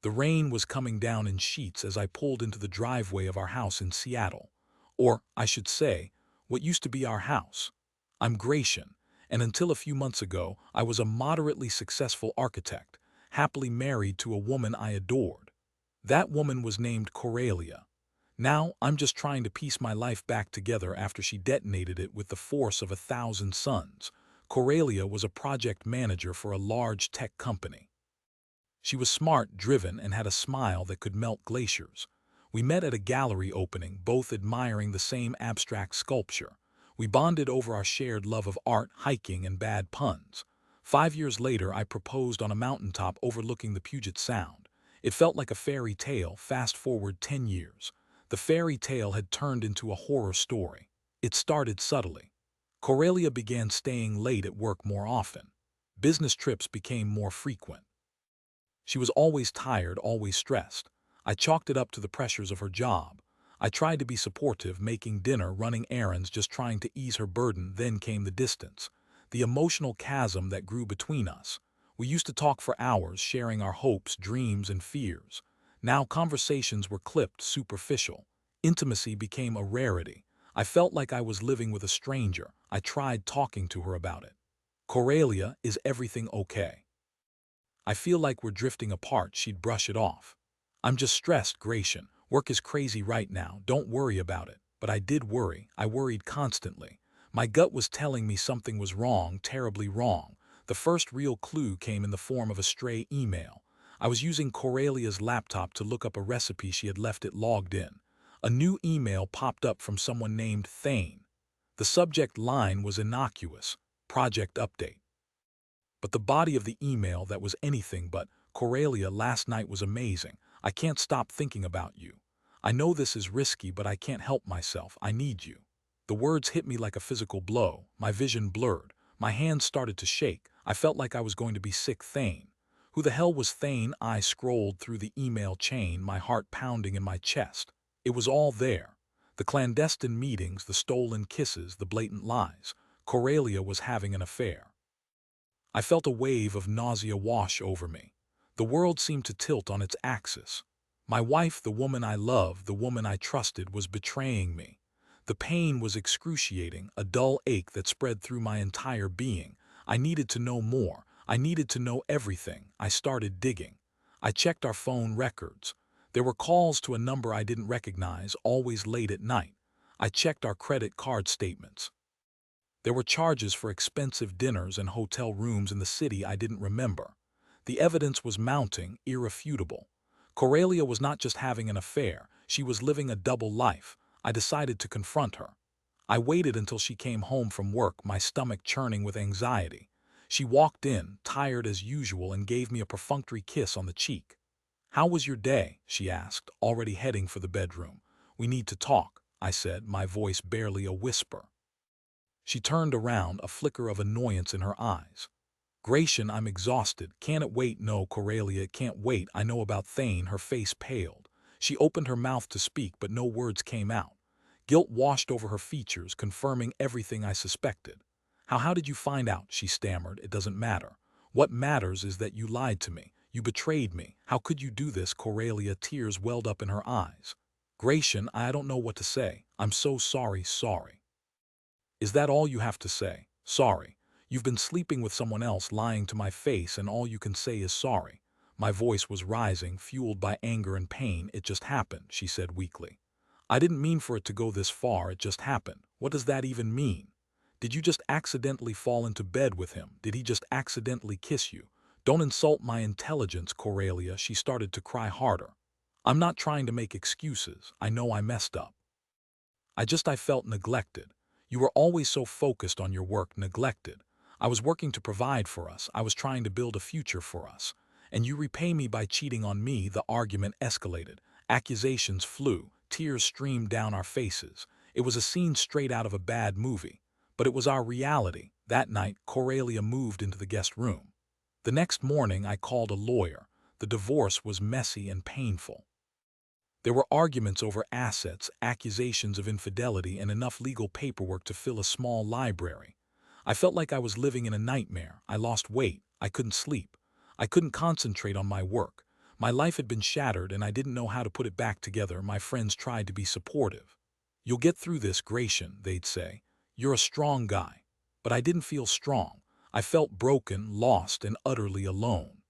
The rain was coming down in sheets as I pulled into the driveway of our house in Seattle. Or, I should say, what used to be our house. I'm Gratian, and until a few months ago, I was a moderately successful architect, happily married to a woman I adored. That woman was named Coralia. Now, I'm just trying to piece my life back together after she detonated it with the force of 1,000 suns. Coralia was a project manager for a large tech company. She was smart, driven, and had a smile that could melt glaciers. We met at a gallery opening, both admiring the same abstract sculpture. We bonded over our shared love of art, hiking, and bad puns. 5 years later, I proposed on a mountaintop overlooking the Puget Sound. It felt like a fairy tale. Fast forward 10 years. The fairy tale had turned into a horror story. It started subtly. Coralia began staying late at work more often. Business trips became more frequent. She was always tired, always stressed. I chalked it up to the pressures of her job. I tried to be supportive, making dinner, running errands, just trying to ease her burden. Then came the distance, the emotional chasm that grew between us. We used to talk for hours, sharing our hopes, dreams, and fears. Now conversations were clipped, superficial. Intimacy became a rarity. I felt like I was living with a stranger. I tried talking to her about it. Coralia, is everything okay? I feel like we're drifting apart. She'd brush it off. I'm just stressed, Gratian. Work is crazy right now. Don't worry about it. But I did worry. I worried constantly. My gut was telling me something was wrong, terribly wrong. The first real clue came in the form of a stray email. I was using Coralia's laptop to look up a recipe she had left it logged in. A new email popped up from someone named Thane. The subject line was innocuous, project update. But the body of the email, that was anything but. Coralia, last night was amazing. I can't stop thinking about you. I know this is risky, but I can't help myself. I need you. The words hit me like a physical blow. My vision blurred. My hands started to shake. I felt like I was going to be sick. Thane. Who the hell was Thane? I scrolled through the email chain, my heart pounding in my chest. It was all there. The clandestine meetings, the stolen kisses, the blatant lies. Coralia was having an affair. I felt a wave of nausea wash over me. The world seemed to tilt on its axis. My wife, the woman I loved, the woman I trusted, was betraying me. The pain was excruciating, a dull ache that spread through my entire being. I needed to know more. I needed to know everything. I started digging. I checked our phone records. There were calls to a number I didn't recognize, always late at night. I checked our credit card statements. There were charges for expensive dinners and hotel rooms in the city I didn't remember. The evidence was mounting, irrefutable. Coralia was not just having an affair, she was living a double life. I decided to confront her. I waited until she came home from work, my stomach churning with anxiety. She walked in, tired as usual, and gave me a perfunctory kiss on the cheek. "How was your day?" she asked, already heading for the bedroom. "We need to talk," I said, my voice barely a whisper. She turned around, a flicker of annoyance in her eyes. "Gratian, I'm exhausted. Can't it wait?" "No, Coralia, it can't wait. I know about Thane." Her face paled. She opened her mouth to speak, but no words came out. Guilt washed over her features, confirming everything I suspected. How did you find out?" she stammered. "It doesn't matter. What matters is that you lied to me. You betrayed me. How could you do this?" Coralia, tears welled up in her eyes. "Gratian, I don't know what to say. I'm so sorry, sorry." "Is that all you have to say? Sorry. You've been sleeping with someone else, lying to my face, and all you can say is sorry." My voice was rising, fueled by anger and pain. "It just happened," she said weakly. "I didn't mean for it to go this far. It just happened." "What does that even mean? Did you just accidentally fall into bed with him? Did he just accidentally kiss you?" "Don't insult my intelligence, Coralia." She started to cry harder. "I'm not trying to make excuses. I know I messed up. I felt neglected. You were always so focused on your work." "Neglected? I was working to provide for us. I was trying to build a future for us. And you repay me by cheating on me." The argument escalated. Accusations flew. Tears streamed down our faces. It was a scene straight out of a bad movie. But it was our reality. That night, Coralia moved into the guest room. The next morning, I called a lawyer. The divorce was messy and painful. There were arguments over assets, accusations of infidelity, and enough legal paperwork to fill a small library. I felt like I was living in a nightmare. I lost weight. I couldn't sleep. I couldn't concentrate on my work. My life had been shattered and I didn't know how to put it back together. My friends tried to be supportive. "You'll get through this, Gratian," they'd say. "You're a strong guy." But I didn't feel strong. I felt broken, lost, and utterly alone.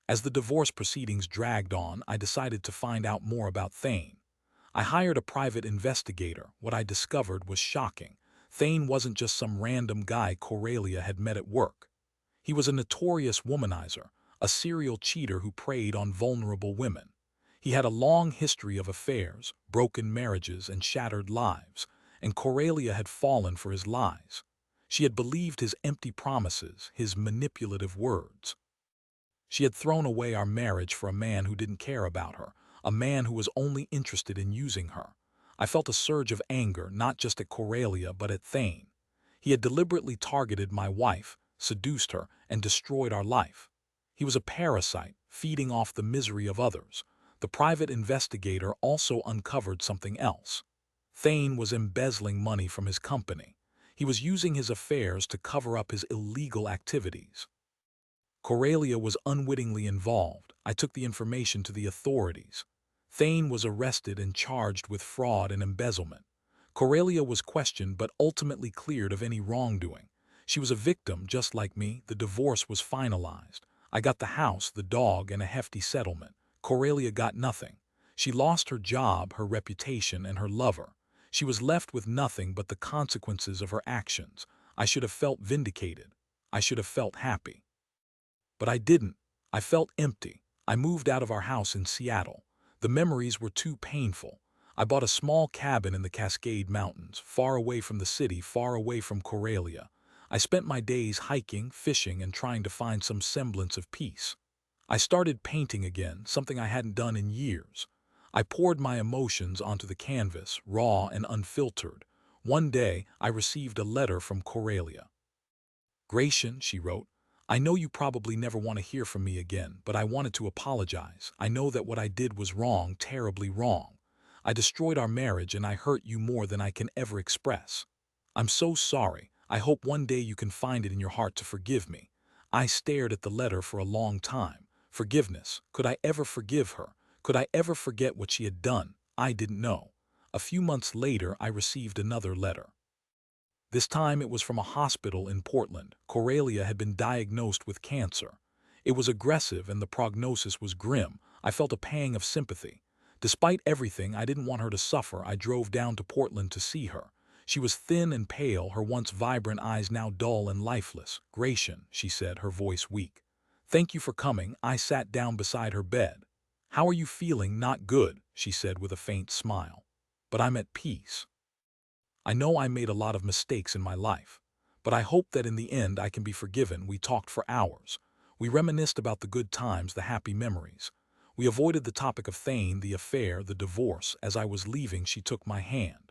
As the divorce proceedings dragged on, I decided to find out more about Thane. I hired a private investigator. What I discovered was shocking. Thane wasn't just some random guy Coralia had met at work. He was a notorious womanizer, a serial cheater who preyed on vulnerable women. He had a long history of affairs, broken marriages, and shattered lives, and Coralia had fallen for his lies. She had believed his empty promises, his manipulative words. She had thrown away our marriage for a man who didn't care about her, a man who was only interested in using her. I felt a surge of anger, not just at Coralia, but at Thane. He had deliberately targeted my wife, seduced her, and destroyed our life. He was a parasite, feeding off the misery of others. The private investigator also uncovered something else. Thane was embezzling money from his company. He was using his affairs to cover up his illegal activities. Coralia was unwittingly involved. I took the information to the authorities. Thane was arrested and charged with fraud and embezzlement. Coralia was questioned but ultimately cleared of any wrongdoing. She was a victim just like me. The divorce was finalized. I got the house, the dog, and a hefty settlement. Coralia got nothing. She lost her job, her reputation, and her lover. She was left with nothing but the consequences of her actions. I should have felt vindicated. I should have felt happy. But I didn't. I felt empty. I moved out of our house in Seattle. The memories were too painful. I bought a small cabin in the Cascade Mountains, far away from the city, far away from Coralia. I spent my days hiking, fishing, and trying to find some semblance of peace. I started painting again, something I hadn't done in years. I poured my emotions onto the canvas, raw and unfiltered. One day, I received a letter from Coralia. "Gratian," she wrote, "I know you probably never want to hear from me again, but I wanted to apologize. I know that what I did was wrong, terribly wrong. I destroyed our marriage and I hurt you more than I can ever express. I'm so sorry. I hope one day you can find it in your heart to forgive me." I stared at the letter for a long time. Forgiveness. Could I ever forgive her? Could I ever forget what she had done? I didn't know. A few months later, I received another letter. This time it was from a hospital in Portland. Coralia had been diagnosed with cancer. It was aggressive and the prognosis was grim. I felt a pang of sympathy. Despite everything, I didn't want her to suffer. I drove down to Portland to see her. She was thin and pale, her once vibrant eyes now dull and lifeless. "Gratian," she said, her voice weak. "Thank you for coming." I sat down beside her bed. "How are you feeling?" "Not good," she said with a faint smile. "But I'm at peace. I know I made a lot of mistakes in my life, but I hope that in the end I can be forgiven." We talked for hours. We reminisced about the good times, the happy memories. We avoided the topic of Thane, the affair, the divorce. As I was leaving, she took my hand.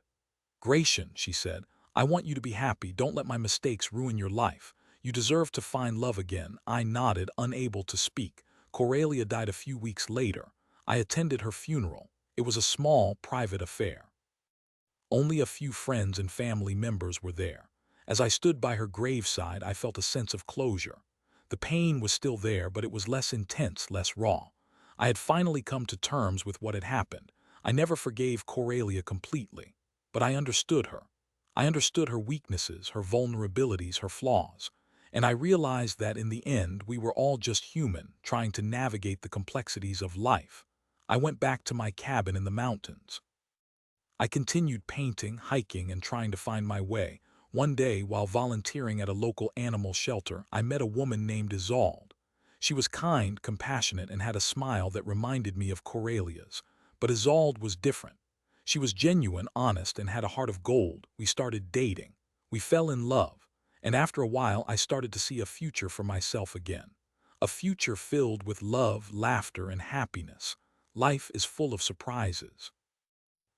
"Gratian," she said, "I want you to be happy. Don't let my mistakes ruin your life. You deserve to find love again." I nodded, unable to speak. Coralia died a few weeks later. I attended her funeral. It was a small, private affair. Only a few friends and family members were there. As I stood by her graveside, I felt a sense of closure. The pain was still there, but it was less intense, less raw. I had finally come to terms with what had happened. I never forgave Coralia completely, but I understood her. I understood her weaknesses, her vulnerabilities, her flaws. And I realized that in the end, we were all just human, trying to navigate the complexities of life. I went back to my cabin in the mountains. I continued painting, hiking, and trying to find my way. One day, while volunteering at a local animal shelter, I met a woman named Isolde. She was kind, compassionate, and had a smile that reminded me of Coralia's. But Isolde was different. She was genuine, honest, and had a heart of gold. We started dating. We fell in love. And after a while, I started to see a future for myself again. A future filled with love, laughter, and happiness. Life is full of surprises.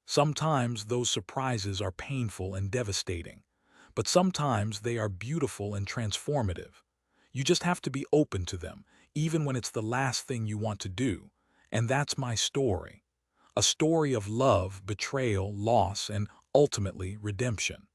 Sometimes those surprises are painful and devastating, but sometimes they are beautiful and transformative. You just have to be open to them, even when it's the last thing you want to do. And that's my story. A story of love, betrayal, loss, and ultimately redemption.